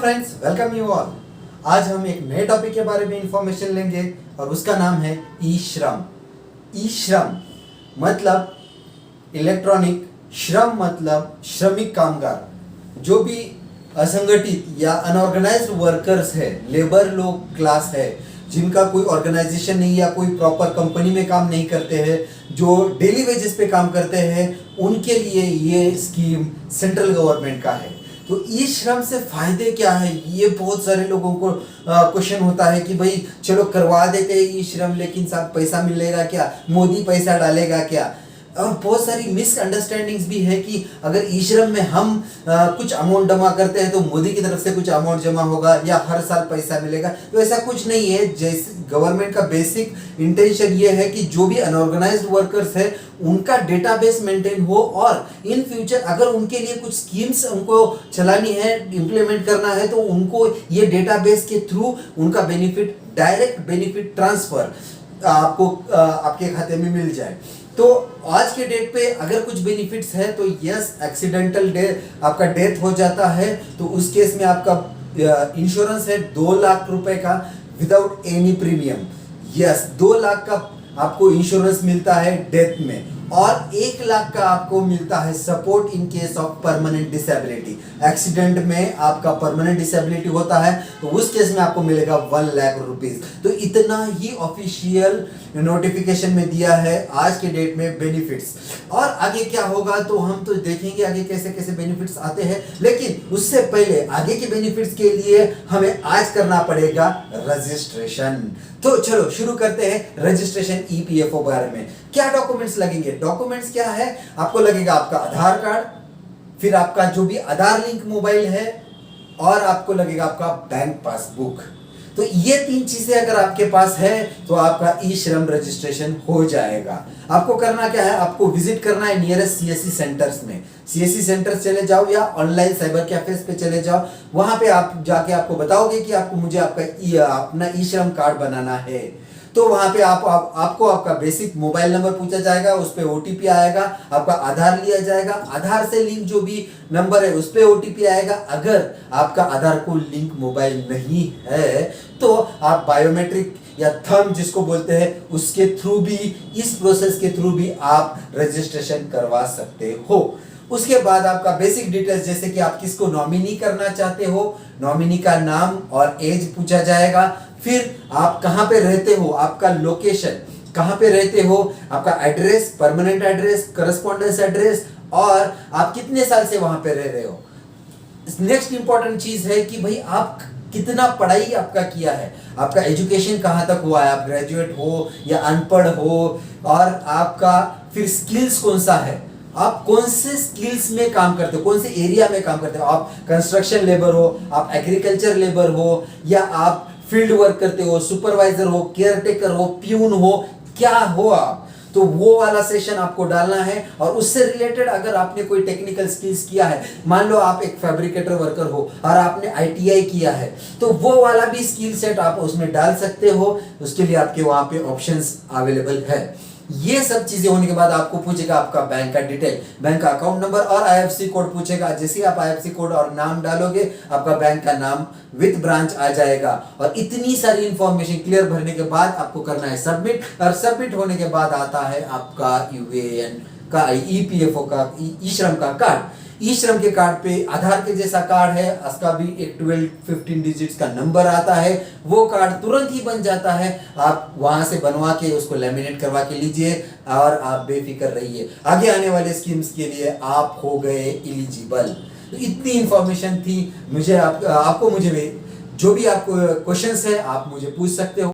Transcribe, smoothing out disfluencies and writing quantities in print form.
Friends, welcome you all. आज हम एक नए टॉपिक के बारे में इंफॉर्मेशन लेंगे और उसका नाम है ई श्रम। ई श्रम मतलब इलेक्ट्रॉनिक, श्रम मतलब श्रमिक कामगार। जो भी असंगठित या अनऑर्गेनाइज्ड वर्कर्स है, लेबर लोग क्लास है, जिनका कोई ऑर्गेनाइजेशन नहीं या कोई प्रॉपर कंपनी में काम नहीं करते हैं, जो डेली वेजेस पे काम करते हैं, उनके लिए ये स्कीम सेंट्रल गवर्नमेंट का है। तो ई श्रम से फायदे क्या है, ये बहुत सारे लोगों को क्वेश्चन होता है कि भाई चलो करवा देते हैं ई श्रम, लेकिन साथ पैसा मिलेगा क्या, मोदी पैसा डालेगा क्या। और बहुत सारी मिसअंडरस्टैंडिंग्स भी है कि अगर ई श्रम में हम कुछ अमाउंट जमा करते हैं तो मोदी की तरफ से कुछ अमाउंट जमा होगा या हर साल पैसा मिलेगा। तो ऐसा कुछ नहीं है। जैसे गवर्नमेंट का बेसिक इंटेंशन ये है कि जो भी अनऑर्गेनाइज्ड वर्कर्स है उनका डेटाबेस मेंटेन हो, और इन फ्यूचर अगर उनके लिए कुछ स्कीम्स उनको चलानी है, इम्प्लीमेंट करना है, तो उनको ये डेटाबेस के थ्रू उनका बेनिफिट, डायरेक्ट बेनिफिट ट्रांसफर आपको आपके खाते में मिल जाए। तो आज के डेट पे अगर कुछ बेनिफिट्स है तो यस, एक्सीडेंटल डेथ, आपका डेथ हो जाता है तो उस केस में आपका इंश्योरेंस है 2 लाख रुपए का without any premium. Yes, 2 lakh का आपको इंश्योरेंस मिलता है डेथ में, और 1 लाख का आपको मिलता है support in case of permanent disability. Accident में आपका परमानेंट डिसेबिलिटी होता है तो उस केस में आपको मिलेगा 1 लाख रुपीस। तो इतना ही ऑफिशियल नोटिफिकेशन में दिया है आज के डेट में बेनिफिट्स। और आगे क्या होगा तो हम तो देखेंगे आगे कैसे कैसे बेनिफिट्स आते हैं, लेकिन उससे पहले आगे के बेनिफिट्स के लिए हमें आज करना पड़ेगा रजिस्ट्रेशन। तो चलो शुरू करते हैं रजिस्ट्रेशन ईपीएफओ बारे में। क्या डॉक्यूमेंट्स लगेंगे? डॉक्यूमेंट्स क्या है? आपको लगेगा आपका आधार कार्ड, फिर आपका जो भी आधार लिंक मोबाइल है, और आपको लगेगा आपका बैंक पासबुक। तो ये 3 चीजें अगर आपके पास है तो आपका ई श्रम रजिस्ट्रेशन हो जाएगा। आपको करना क्या है, आपको विजिट करना है नियरेस्ट सीएससी सेंटर्स में। सीएससी सेंटर्स चले जाओ या ऑनलाइन साइबर कैफेज पे चले जाओ, वहां पे आप जाके आपको बताओगे कि आपको मुझे आपका अपना ई श्रम कार्ड बनाना है। तो वहां पे आपको आपका बेसिक मोबाइल नंबर पूछा जाएगा, उस पे ओटीपी आएगा, आपका आधार लिया जाएगा, आधार से लिंक जो भी नंबर है उस पे ओटीपी आएगा। अगर आपका आधार को लिंक मोबाइल नहीं है तो आप बायोमेट्रिक या थंब जिसको बोलते हैं उसके थ्रू भी, इस प्रोसेस के थ्रू भी आप रजिस्ट्रेशन करवा सकते हो। उसके बाद आपका बेसिक डिटेल्स, जैसे कि आप किसको नॉमिनी करना चाहते हो, नॉमिनी का नाम और एज पूछा जाएगा। फिर आप कहाँ पे रहते हो, आपका लोकेशन कहाँ पे रहते हो, आपका address, permanent address, correspondence address, और आप कितने साल से वहां पे रह रहे हो। नेक्स्ट इंपॉर्टेंट चीज है कि भाई आप कितना पढ़ाई आपका किया है, आपका एजुकेशन कहाँ तक हुआ है, आप ग्रेजुएट हो या अनपढ़ हो, और आपका फिर स्किल्स कौन सा है, आप कौन से स्किल्स में काम करते हो, कौन से एरिया में काम करते हो। आप कंस्ट्रक्शन लेबर हो, आप एग्रीकल्चर लेबर हो, या आप फील्ड वर्क करते हो, सुपरवाइजर हो, केयरटेकर हो, प्यून हो, क्या हो आप। तो वो वाला सेशन आपको डालना है। और उससे रिलेटेड अगर आपने कोई टेक्निकल स्किल्स किया है, मान लो आप एक फैब्रिकेटर वर्कर हो और आपने आईटीआई किया है, तो वो वाला भी स्किल सेट आप उसमें डाल सकते हो। उसके लिए आपके वहां पे ऑप्शंस अवेलेबल है। ये सब चीजें होने के बाद आपको पूछेगा आपका बैंक का डिटेल, बैंक का अकाउंट नंबर और आईएफएससी कोड पूछेगा। जैसे ही आप आईएफएससी कोड और नाम डालोगे, आपका बैंक का नाम विद ब्रांच आ जाएगा। और इतनी सारी इंफॉर्मेशन क्लियर भरने के बाद आपको करना है सबमिट, और सबमिट होने के बाद आता है आपका यूएएन का, ईपीएफओ का, ई श्रम का कार्ड। ई श्रम के कार्ड पे आधार के जैसा कार्ड है, उसका भी एक 12-15 डिजिट्स का नंबर आता है। वो कार्ड तुरंत ही बन जाता है। आप वहां से बनवा के उसको लेमिनेट करवा के लीजिए और आप बेफिक्र रहिए। आगे आने वाले स्कीम्स के लिए आप हो गए एलिजिबल। तो इतनी इंफॉर्मेशन थी। मुझे आपको मुझे जो भी आपको क्वेश्चंस है आप मुझे पूछ सकते हो।